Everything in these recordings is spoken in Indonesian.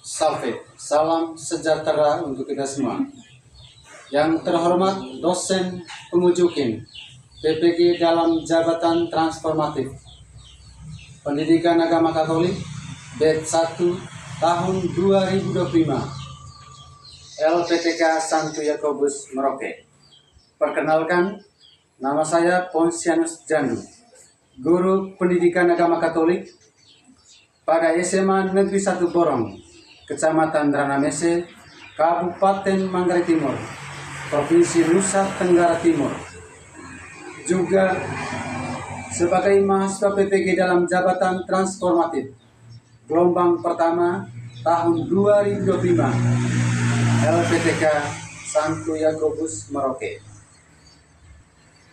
Salve, salam sejahtera untuk kita semua. Yang terhormat dosen pengujukin PPG dalam jabatan transformatif Pendidikan Agama Katolik batch 1 tahun 2025 LPTK Santo Yakobus Merauke. Perkenalkan, nama saya Ponsianus Jandu, Guru Pendidikan Agama Katolik pada SMA Negeri 1 Borong, Kecamatan Ranamese, Kabupaten Manggarai Timur, Provinsi Nusa Tenggara Timur. Juga sebagai mahasiswa PPG dalam jabatan transformatif gelombang pertama tahun 2025 LPTK Santo Yakobus Merauke.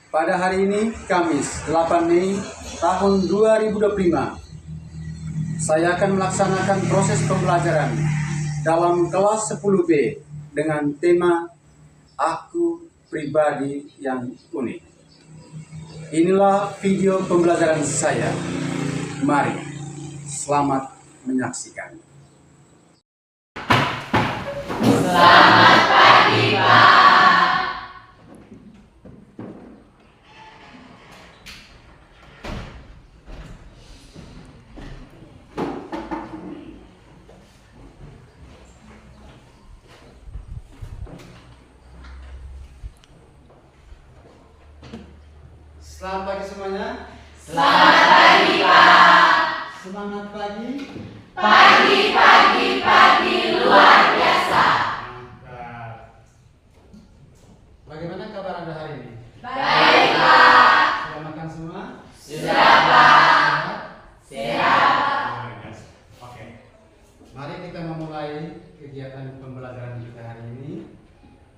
Pada hari ini, Kamis 8 Mei tahun 2025, saya akan melaksanakan proses pembelajaran dalam kelas 10B dengan tema Aku Pribadi yang Unik. Inilah video pembelajaran saya. Mari, selamat menyaksikan. Selamat pagi, Pak. Selamat pagi semuanya. Selamat pagi, Pak. Semangat pagi. Pagi luar biasa. Mantap. Bagaimana kabar Anda hari ini? Baik, Pak. Sudah makan semua? Sudah, Pak. Sehat. Oke. Mari kita memulai kegiatan pembelajaran kita hari ini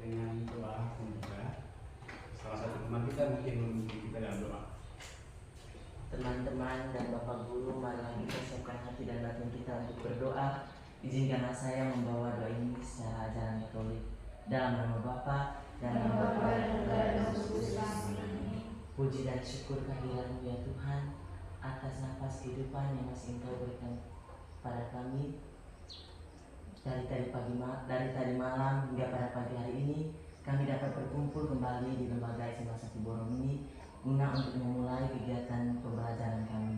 dengan doa pembuka. Salah satu teman kita mungkin memimpin kita dalam doa. Teman-teman dan Bapak Guru, marilah kita siapkan hati dan batin kita untuk berdoa. Izinkanlah saya membawa doa ini secara ajaran Katolik. Dalam nama Bapa dan nama Bapa dan Roh Kudus. Puji dan syukur kehadiran-Mu ya Tuhan, atas nafas kehidupan yang masih Engkau berikan pada kami dari tadi malam hingga pada pagi hari ini. Kami dapat berkumpul kembali di lembaga SMA 1 Borong ini guna untuk memulai kegiatan pembelajaran kami.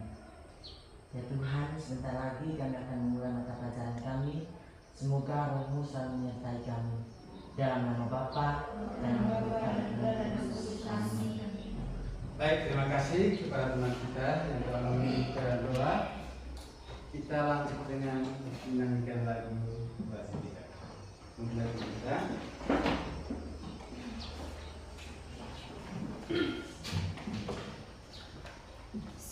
Ya Tuhan, sebentar lagi kami akan memulai mata pelajaran kami. Semoga Roh-Mu selalu menyertai kami. Dalam nama Bapa dan nama Putra dan Roh Kudus. Amin. Baik, terima kasih kepada teman kita yang telah memimpin doa. Kita lanjut dengan menyanyikan lagu bahasa kita. Mungkin kita.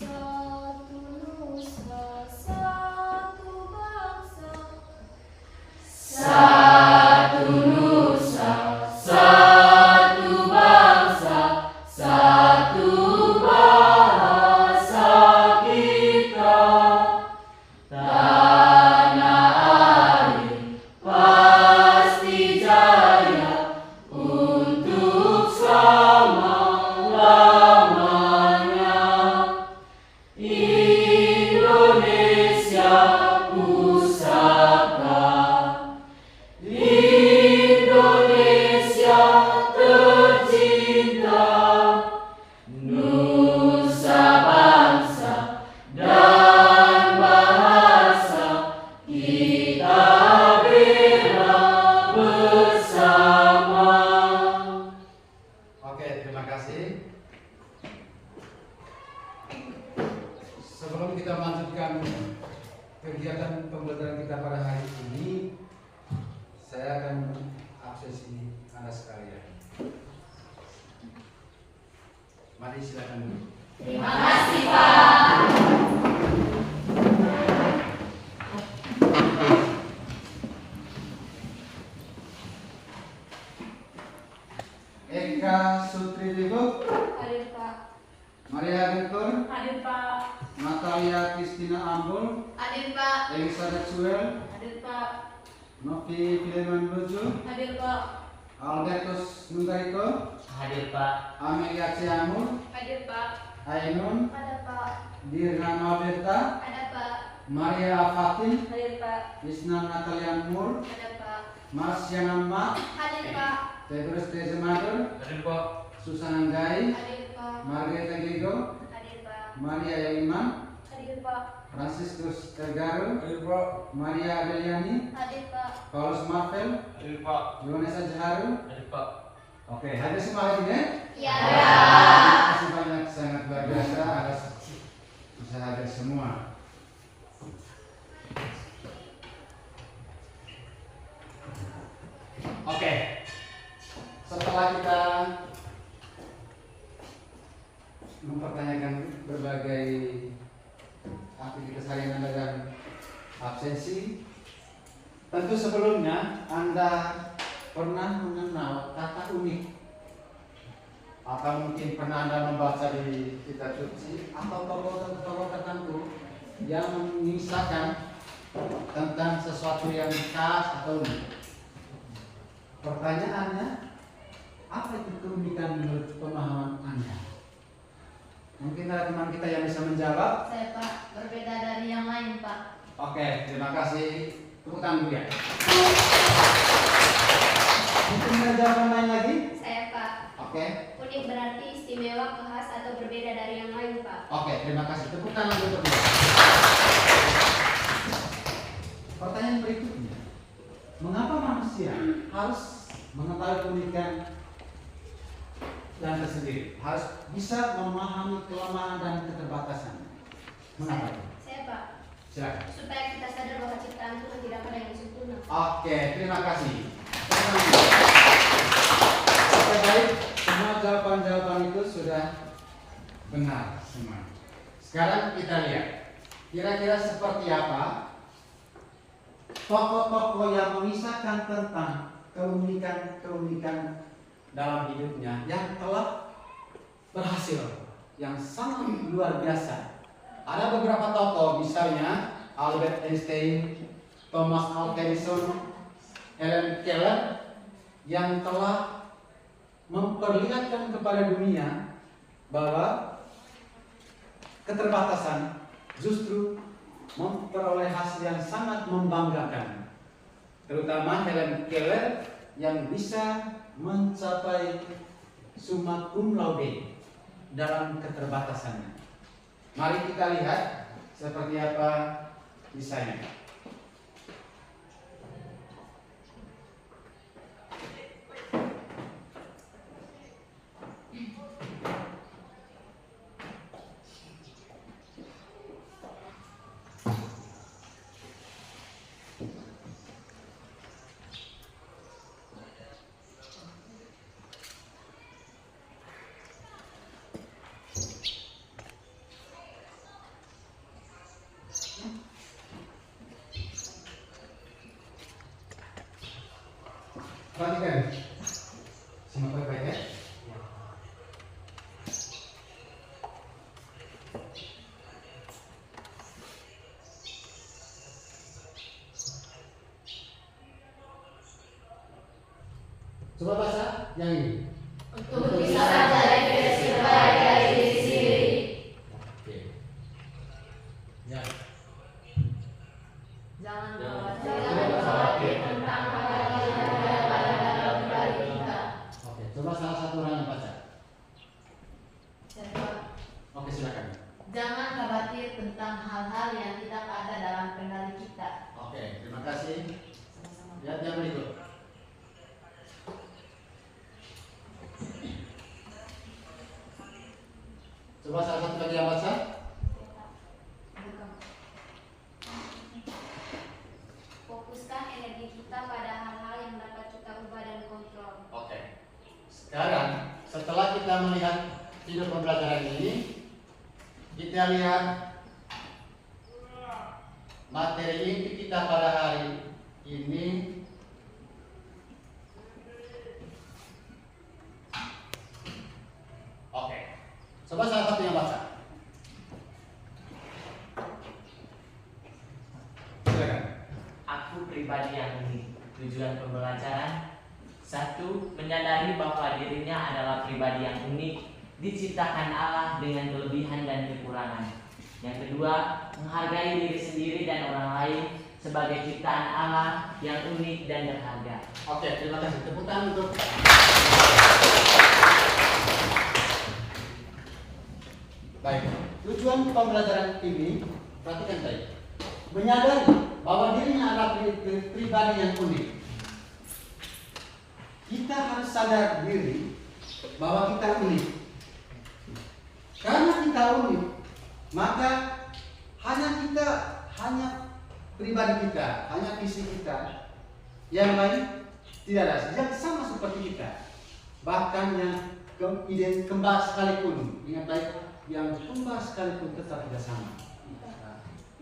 Satu nusa, satu bangsa. Satu nusa, satu bangsa, satu bahasa kita. Tanah air pasti jaya untuk selama-lamanya. Indonesia pusaka, Indonesia tercinta, nusa bangsa dan bahasa kita bela bersama. Oke, terima kasih. Sebelum kita melanjutkan kegiatan pembelajaran kita pada hari ini, saya akan absesi Anda sekalian. Mari silakan dulu. Terima kasih, Pak. Eka Sutri Devo, Hadir, Pak. Maria Gentur, Hadir, Pak. Natalia Kristina Ambul, Hadir, Pak. Elizabeth Suel, Hadir, Pak. Novi Fileman Bojo, Hadir, Pak. Albertus Nungariko, Hadir Pak. Amelia Ciamur, Hadir Pak. Ainun, Ada Pak. Dirna Maberta, Ada Pak. Maria Fatin, Hadir Pak. Isna Natalian Mur, Ada Pak. Marsiana Mak, Hadir Pak. Tedros Tezemadur, Hadir Pak. Susan Gai, Hadir Pak. Margareta Gigo, Hadir Pak. Maria Yaiman, Hadir Pak. Franciscus Tergaru, Hadir Pak. Maria Adeliani, Hadir Pak. Paulus Marvel, Hadir Pak. Yohanes Ajaharu. Hadir Pak. Oke, hadir semua hari ini ya? Ya. Terima kasih banyak, sangat luar biasa atas bisa hadir semua. Oke, setelah kita mempertanyakan berbagai aktivitas harian dan absensi, tentu sebelumnya Anda pernah mengenal kata unik, atau mungkin pernah Anda membaca di kitab suci atau tokoh-tokoh tertentu yang mengisahkan tentang sesuatu yang khas atau unik. Pertanyaannya, apa itu keunikan menurut pemahaman Anda? Mungkin ada teman kita yang bisa menjawab. Saya Pak, berbeda dari yang lain Pak. Oke, terima kasih. Tepuk tangan dulu ya. Mungkin ada jawaban lain lagi? Saya Pak. Oke. Unik berarti istimewa, khas atau berbeda dari yang lain Pak. Oke, terima kasih. Tepuk tangan dulu untuk dia. Pertanyaan berikutnya, mengapa manusia harus mengetahui keunikan dan tersendiri? Harus bisa memahami kelemahan dan keterbatasan. Mengapa itu? Saya Pak. Silakan. Supaya kita sadar bahwa ciptaan Tuhan tidak ada yang sempurna. Oke, terima kasih. Oke, baik. Semua jawaban-jawaban itu sudah benar semua. Sekarang kita lihat, kira-kira seperti apa tokoh-tokoh yang mengisahkan tentang keunikan-keunikan dalam hidupnya yang telah berhasil, yang sangat luar biasa. Ada beberapa tokoh, misalnya Albert Einstein, Thomas Alva Edison, Helen Keller, yang telah memperlihatkan kepada dunia bahwa keterbatasan justru memperoleh hasil yang sangat membanggakan. Terutama Helen Keller yang bisa mencapai summa cum laude dalam keterbatasannya. Mari kita lihat seperti apa kisahnya. Perhatikan, simak baik-baik ya. Coba baca yang ini. Untuk bisa menjadi versi terbaik dari diri sendiri. Oke. Ya. Jangan khawatir tentang hal-hal yang ada dalam diri kita. Oke, coba salah satu orang yang baca. Saya Pak. Oke, silakan. Jangan khawatir tentang hal-hal yang tidak ada dalam kendali kita. Oke, terima kasih. Sama-sama. Lihat yang berikut. Coba salah satu lagi yang baca. Fokuskan energi kita pada hal-hal yang dapat kita ubah dan kontrol. Oke. Sekarang setelah kita melihat video pembelajaran ini, kita lihat materi inti kita pada hari ini. Oke. Coba salah satu yang baca. Silakan. Aku pribadi yang unik. Tujuan pembelajaran Satu, menyadari bahwa dirinya adalah pribadi yang unik, diciptakan Allah dengan kelebihan dan kekurangan. Yang kedua, menghargai diri sendiri dan orang lain sebagai ciptaan Allah yang unik dan berharga. Oke, terima kasih. Tepuk tangan untuk baik. Tujuan pembelajaran ini, perhatikan baik. Menyadari bahwa dirinya adalah pribadi yang unik. Kita harus sadar diri bahwa kita unik. Karena kita unik, maka hanya pribadi kita, hanya visi kita, yang lain tidak ada, yang sama seperti kita. Bahkan yang kembar sekalipun, ingat baik, yang kembar sekalipun tetap tidak sama.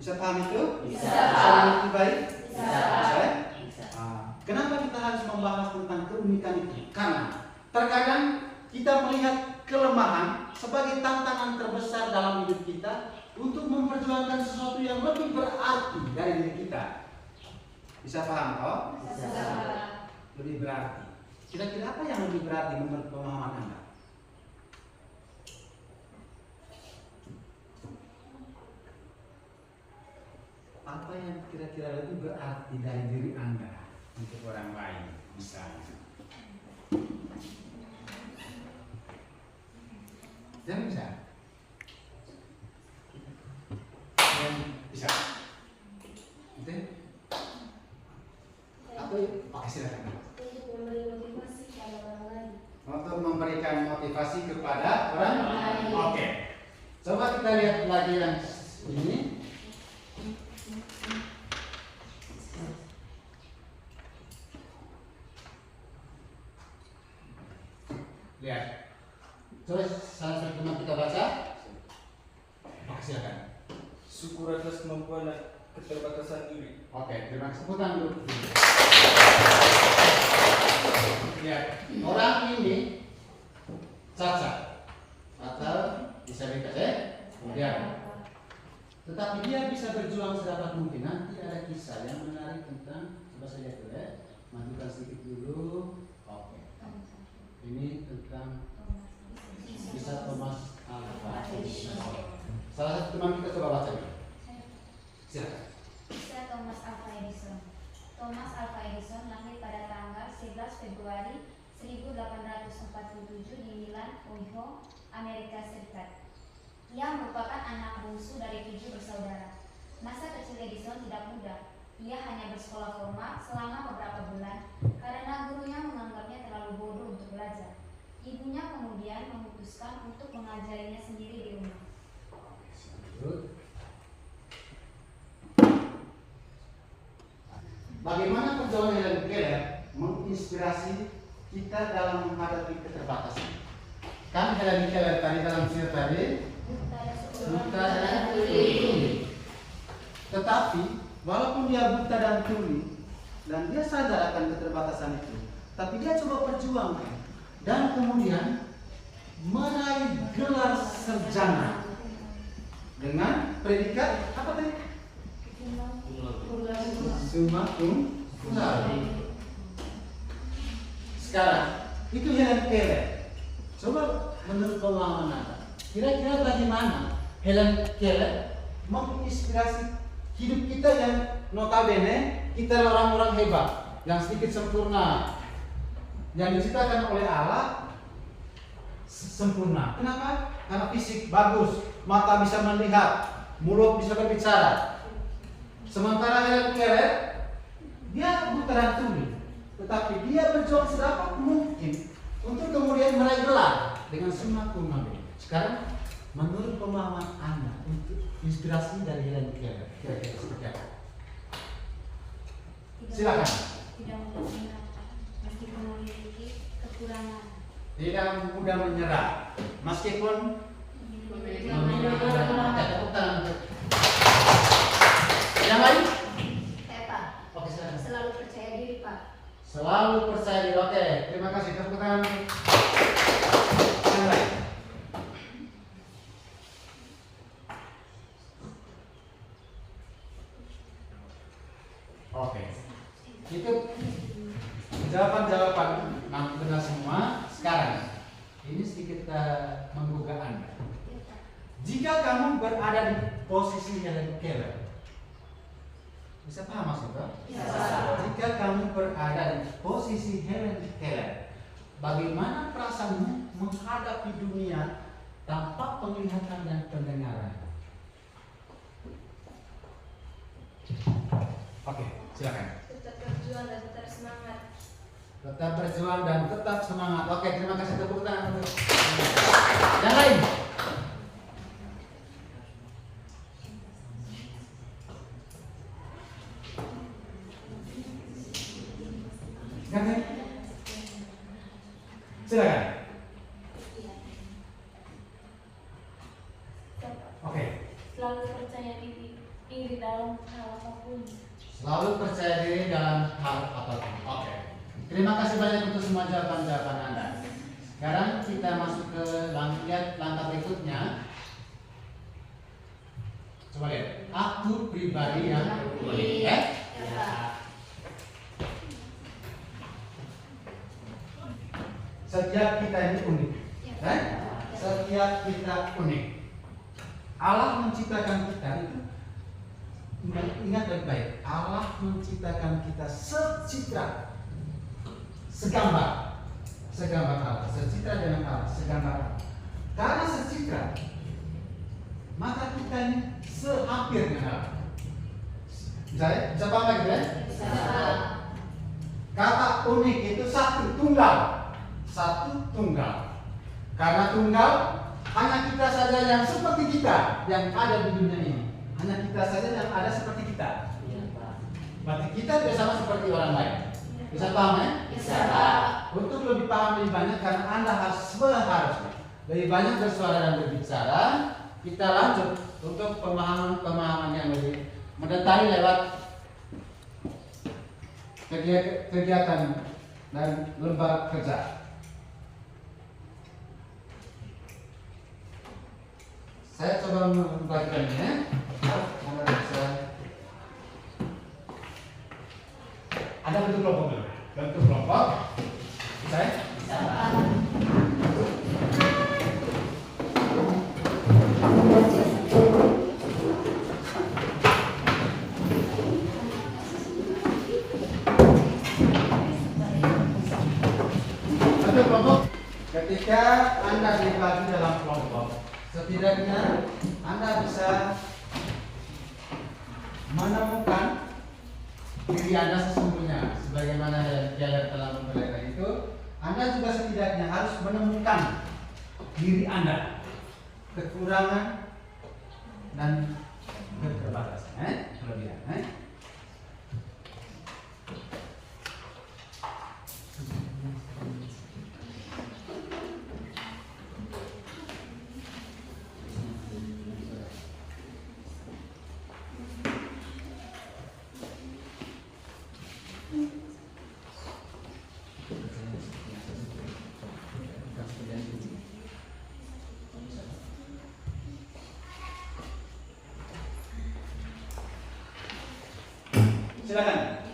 Bisa paham itu? Bisa. Bisa mengerti baik? Bisa. Bisa. Kenapa kita harus membahas tentang keunikan itu? Karena terkadang kita melihat kelemahan sebagai tantangan terbesar dalam hidup kita untuk memperjuangkan sesuatu yang lebih berarti dari diri kita. Bisa paham toh? Bisa. Lebih berarti. Kira-kira apa yang lebih berarti menurut pemahaman Anda? Apa yang kira-kira lebih berarti dari diri Anda untuk orang lain, misalnya? Jangan bisa. Yang bisa. Itu? Atau oke, silakan. Untuk memberi motivasi pada orang lain. Untuk memberikan motivasi kepada orang lain. Oke. Coba kita lihat lagi yang ini. Lihat. Coba salah satu teman kita baca. Oke, silakan. Syukur atas kemampuan dan keterbatasan diri. Oke, terima kasih. Sebutan dulu. Lihat, orang ini cacat atau disabilitas ya. Tetapi dia bisa berjuang sedapat mungkin. Nanti ada kisah yang menarik tentang, coba saya lihat dulu ya. Majukan sedikit dulu. Oke. Ini tentang kisah Thomas Alva Edison. Salah satu teman kita coba baca dulu. Silakan. Kisah Thomas Alva Edison. Thomas Alva Edison lahir pada tanggal 11 Februari 1847 di Milan, Ohio, Amerika Serikat. Ia merupakan anak bungsu dari 7 bersaudara. Masa kecil Edison tidak mudah. Ia hanya bersekolah formal selama beberapa bulan karena gurunya menganggapnya terlalu bodoh untuk belajar. Ibunya kemudian memutuskan untuk mengajarinya sendiri di rumah. Bagaimana perjuangan Helen Keller menginspirasi kita dalam menghadapi keterbatasan? Kan Helen Keller tadi dalam sir tadi buta dan tuli. Tetapi walaupun dia buta dan tuli dan dia sadar akan keterbatasan itu, tapi dia coba perjuangkan dan kemudian meraih gelar sarjana dengan predikat apa tadi? Summa cum laude. Sekarang itu Helen Keller. Coba menurut pengalaman Anda, kira-kira bagaimana Helen Keller menginspirasi hidup kita yang notabene kita orang-orang hebat, yang sedikit sempurna, yang diciptakan oleh Allah sempurna. Kenapa? Karena fisik bagus, mata bisa melihat, mulut bisa berbicara. Sementara Helen Keller, dia buta dan tuli, tetapi dia berjuang sedapat mungkin untuk kemudian meraih gelar dengan summa cum laude. Sekarang, menurut pemahaman Anda, untuk inspirasi dari Helen Keller, kira-kira seperti apa? Silakan. Tidak mudah menyerah, meskipun memiliki kekurangan. Tidak mudah menyerah, meskipun memiliki kekurangan. Tepuk tangan untuk yang lain? Saya Pak, Oke, silakan. selalu percaya diri Pak. Selalu percaya diri. Oke, terima kasih. Tepuk tangan. Yang lain? Oke. Itu jawaban-jawaban menggugah Anda. Jika kamu berada di posisi Helen Keller, bisa paham maksudnya? Jika kamu berada di posisi Helen Keller, bagaimana perasaanmu menghadapi dunia tanpa penglihatan dan pendengaran? Oke, silakan. Tetap berjuang dan tetap semangat. Tetap berjuang dan tetap semangat. Oke, terima kasih, tepuk tangan untuk yang lain. Yang lain? Silakan. Oke. Selalu percaya diri dalam hal apapun. Selalu percaya diri dalam hal apapun. Oke. Terima kasih banyak untuk semua jawaban-jawaban Anda. Sekarang kita masuk ke langkah berikutnya. Coba lihat. Aku pribadi yang unik. Ya, Ya. Pak. Setiap kita ini unik. Kan? Setiap kita unik. Allah menciptakan kita itu, ingat baik-baik, Allah menciptakan kita secitra, segambar Allah, secitra dengan Allah, segambar Allah. Karena secitra, maka kita ini sehampir dengan Allah. Bisa paham lagi ya? Bisa. Kata unik itu satu tunggal. Karena tunggal, hanya kita saja yang seperti kita yang ada di dunia ini. Hanya kita saja yang ada seperti kita. Iya, Pak. Berarti kita tidak sama seperti orang lain. Bisa paham ya? Bisa, Pak. Untuk lebih paham lebih banyak, karena Anda harus seharusnya lebih banyak bersuara dan berbicara. Kita lanjut untuk pemahaman yang lebih mendetail lewat kegiatan dan lembar kerja. Saya coba membagikannya. Anda bisa. Ada bentuk kelompok dulu. Bentuk kelompok. Bisa ya? Bisa, Pak. Bentuk kelompok. Ketika Anda dibagi dalam kelompok, setidaknya Anda bisa menemukan diri Anda sesungguhnya, sebagaimana Keller telah memperlihatkan itu. Anda juga setidaknya harus menemukan diri Anda, kekurangan dan keterbatasan, kelebihan. Silakan.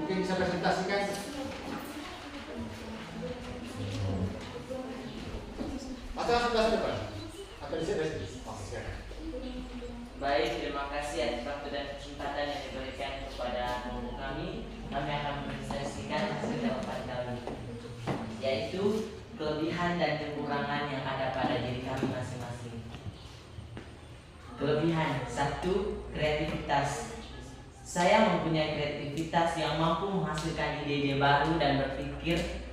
Mungkin bisa presentasikan. Atau sebelah depan. Atau di sini. Baik, terima kasih atas waktu dan kesempatan yang diberikan kepada guru kami. Kami akan mempresentasikan hasil jawaban kami, yaitu kelebihan dan kekurangan yang ada pada diri kami masing-masing. Kelebihan 1, kreativitas. Saya mempunyai kreativitas yang mampu menghasilkan ide-ide baru dan berpikir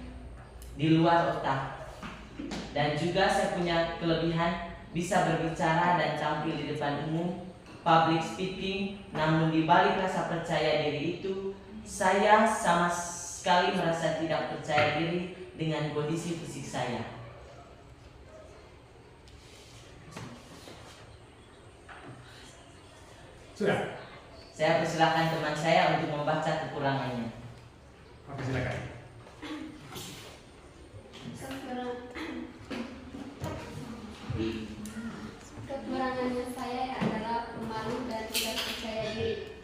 di luar otak. Dan juga saya punya kelebihan bisa berbicara dan tampil di depan umum, public speaking. Namun di balik rasa percaya diri itu, saya sama sekali merasa tidak percaya diri dengan kondisi fisik saya. Sudah. Saya persilakan teman saya untuk membaca kekurangannya. Oke, silakan. Kekurangannya saya adalah pemalu dan tidak percaya diri.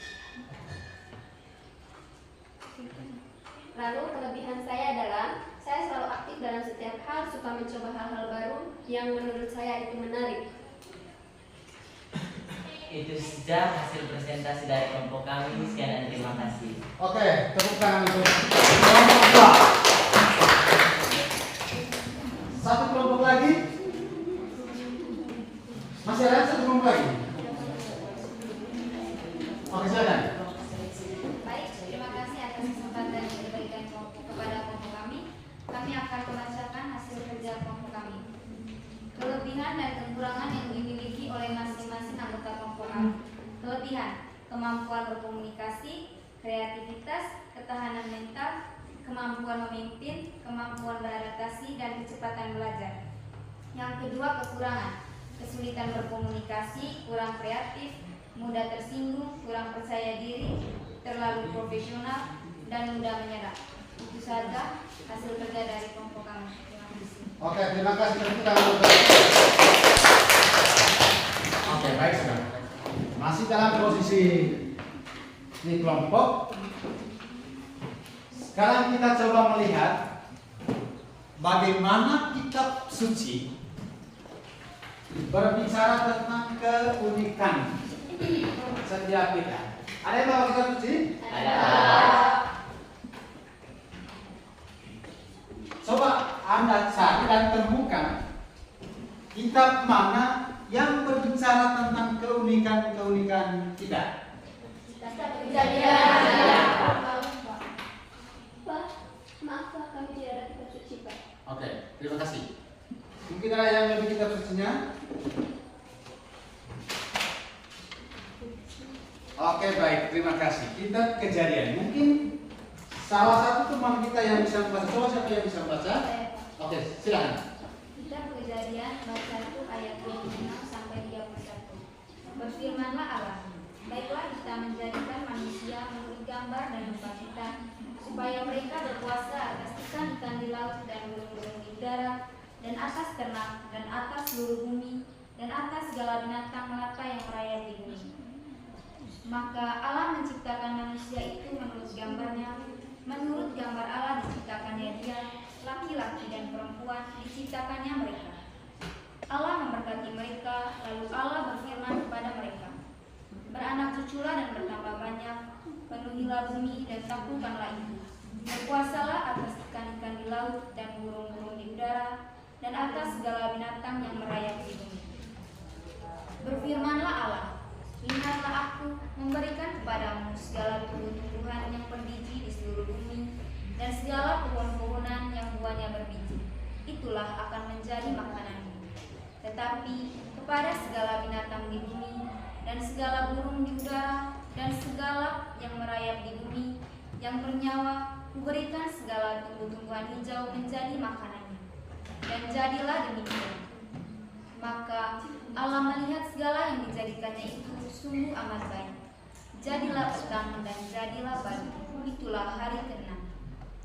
Lalu kelebihan saya adalah saya selalu aktif dalam setiap setiap hal, suka mencoba hal-hal baru yang menurut saya itu menarik. Itu saja hasil presentasi dari kelompok kami. Sekian dan terima kasih. Oke, tepuk tangan untuk kelompok 2. Satu kelompok lagi. Masih ada satu kelompok lagi. Oke, silakan. Baik, terima kasih atas kesempatan yang diberikan kepada kelompok kami. Kami akan membacakan hasil kerja kelompok kami. Kelebihan dan kekurangan yang dimiliki oleh masing-masing anggota kelompok kami. Kelebihan: kemampuan berkomunikasi, kreativitas, ketahanan mental, kemampuan memimpin, kemampuan beradaptasi, dan kecepatan belajar. Yang kedua, kekurangan: kesulitan berkomunikasi, kurang kreatif, mudah tersinggung, kurang percaya diri, terlalu profesional, dan mudah menyerah. Itu saja hasil kerja dari kelompok kami. Terima kasih. Oke, terima kasih. Tepuk tangan untuk. Oke, baik sekarang. Masih dalam posisi di kelompok. Sekarang kita coba melihat bagaimana kitab suci berbicara tentang keunikan setiap kita. Ada yang bawa kitab suci? Ada. Coba Anda cari dan temukan kitab mana yang berbicara tentang keunikan-keunikan kita. Pak, maaf Pak, kami tidak ada kitab suci Pak. Oke, terima kasih. Mungkin ada yang lebih kitab sucinya? Oke, baik, terima kasih. Kita Kejadian. Mungkin salah satu teman kita yang bisa membaca. Coba siapa yang bisa membaca? Oke, silakan. Kitab Kejadian bab 1 ayat 26 sampai 31. Berfirmanlah Allah, baiklah kita menjadikan manusia menurut gambar dan rupa kita, supaya mereka berkuasa atas ikan-ikan di laut dan burung-burung di udara, dan atas ternak, dan atas seluruh bumi, dan atas segala binatang melata yang merayap di bumi. Maka Allah menciptakan manusia itu menurut gambarnya, menurut gambar Allah diciptakannya dia, laki-laki dan perempuan diciptakannya mereka. Allah memberkati mereka, lalu Allah berfirman kepada mereka, beranak cuculah dan bertambah banyak, penuhilah bumi dan taklukkanlah itu. Berkuasalah atas ikan-ikan di laut dan burung-burung di udara, dan atas segala binatang yang merayap di bumi. Berfirmanlah Allah, lihatlah aku memberikan kepadamu segala tumbuh-tumbuhan yang berbiji di seluruh bumi, dan segala pohon-pohonan yang buahnya berbiji. Itulah akan menjadi makananmu. Tetapi kepada segala binatang di bumi, dan segala burung di udara, dan segala yang merayap di bumi, yang bernyawa, kuberikan segala tumbuh-tumbuhan hijau menjadi makanannya. Dan jadilah demikian. Maka Allah melihat segala yang dijadikannya itu sungguh amat baik. Jadilah petang dan jadilah pagi. Itulah hari ke-6.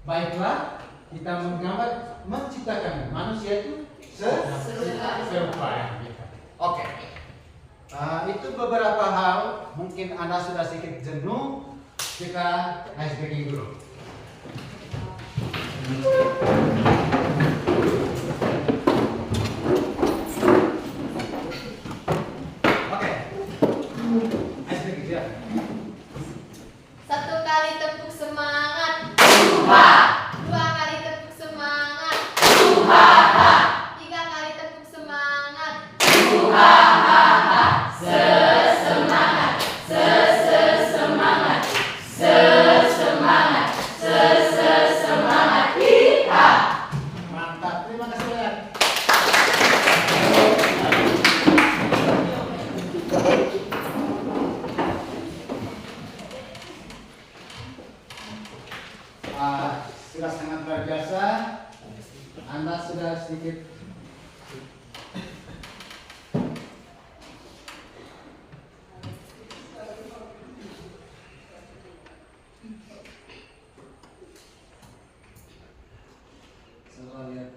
Baiklah, kita menggambar menciptakan manusia itu serupa kita. Oke. Itu beberapa hal. Mungkin Anda sudah sedikit jenuh. Kita ice breaking dulu. Oke. Ice breaking ya. Satu kali tepuk semangat. Dua kali tepuk semangat. Tiga kali tepuk semangat. Mantap. Terima kasih banyak. Sudah sangat luar biasa. Anda sudah sedikit coba lihat.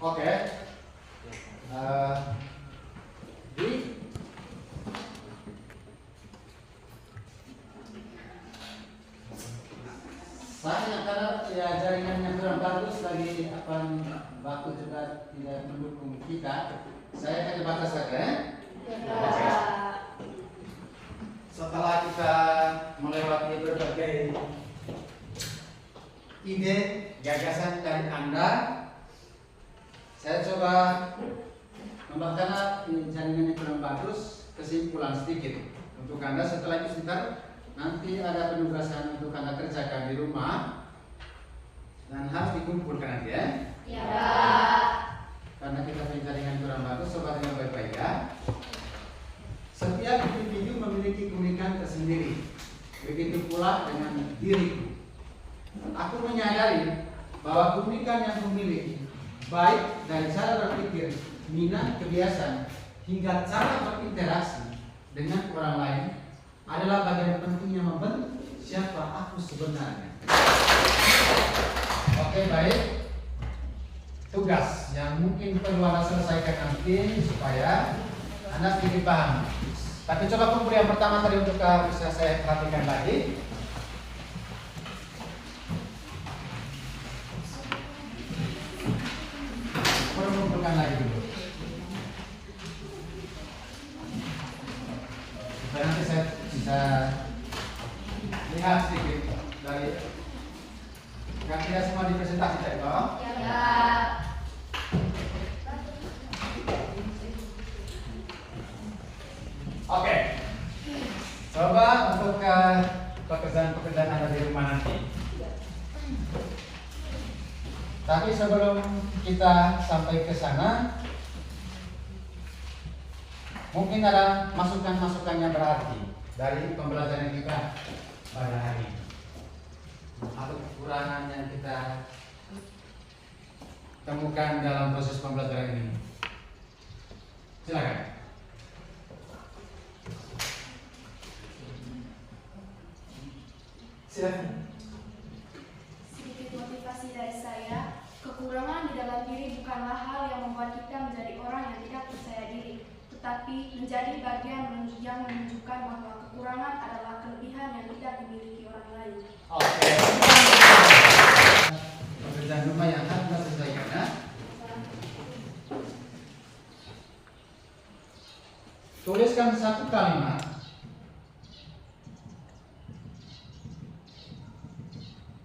Oke. Di saya karena ya jaringannya kurang bagus lagi waktu juga tidak mendukung kita, saya hanya batas saja. Setelah kita melewati berbagai ide, gagasan dari Anda, saya coba karena jaringannya kurang bagus, kesimpulan sedikit untuk Anda. Setelah itu sebentar nanti ada penugasan untuk Anda kerjakan di rumah dan harus dikumpulkan nanti ya. Ya. Karena kita punya jaringan kurang bagus, coba dengan baik-baik ya. Setiap individu memiliki keunikan tersendiri. Begitu pula dengan diriku. Aku menyadari bahwa keunikan yang kumiliki, baik dari cara berpikir, minat, kebiasaan, hingga cara berinteraksi dengan orang lain, adalah bagian pentingnya membentuk siapa aku sebenarnya. Oke, baik. Tugas yang mungkin perlu Anda selesaikan nanti supaya Anda sedikit paham. Tapi coba kumpul yang pertama tadi untuk bisa saya perhatikan lagi. Perlu kumpulkan lagi dulu. Supaya nanti saya bisa lihat sedikit dari yang tidak semua dipresentasikan, toh? Ya. Oke. Coba untuk pekerjaan-pekerjaan Anda di rumah nanti. Tapi sebelum kita sampai ke sana, mungkin ada masukan-masukan yang berarti dari pembelajaran kita pada hari ini, atau kekurangan yang kita temukan dalam proses pembelajaran ini. Silakan. Silakan. Sedikit motivasi dari saya, kekurangan di dalam diri bukanlah hal yang membuat kita menjadi orang yang tidak percaya diri, tetapi menjadi bagian yang menunjukkan bahwa kekurangan adalah kelebihan yang tidak dimiliki orang lain. Oke. Pekerjaan rumah yang akan kita selesaikan ya. Tuliskan satu kalimat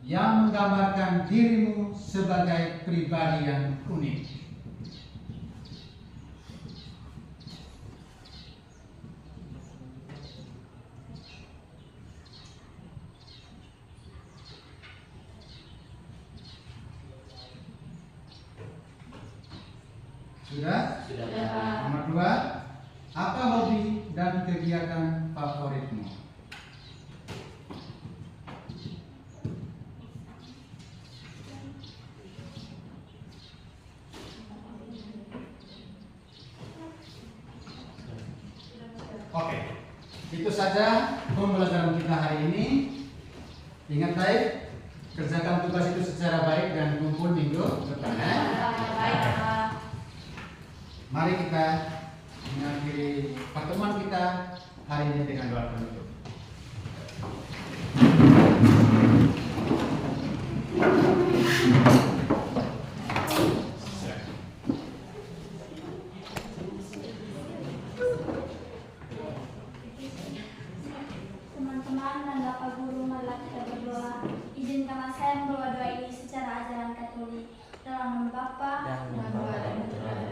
yang menggambarkan dirimu sebagai pribadi yang unik. Sudah? Sudah. Nomor 2, apa hobi dan kegiatan favoritmu? Oke, itu saja pembelajaran kita hari ini. Ingat baik, kerjakan tugas itu secara baik dan kumpul minggu depan. Mari kita mengakhiri pertemuan kita hari ini dengan doa penutup. Teman-teman dan Bapak Guru, marilah kita berdoa. Izinkanlah saya membawa doa ini secara ajaran Katolik. Dalam nama Bapa Dan dan membawa dan dan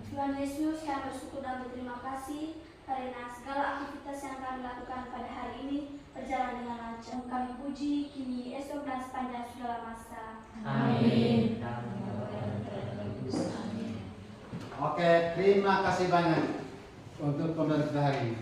Tuhan Yesus, kami bersyukur dan berterima kasih karena segala aktivitas yang kami lakukan pada hari ini berjalan dengan lancar. Kami puji kini, esok dan sepanjang segala masa. Amin. Oke, terima kasih banyak untuk pembelajaran kita hari ini.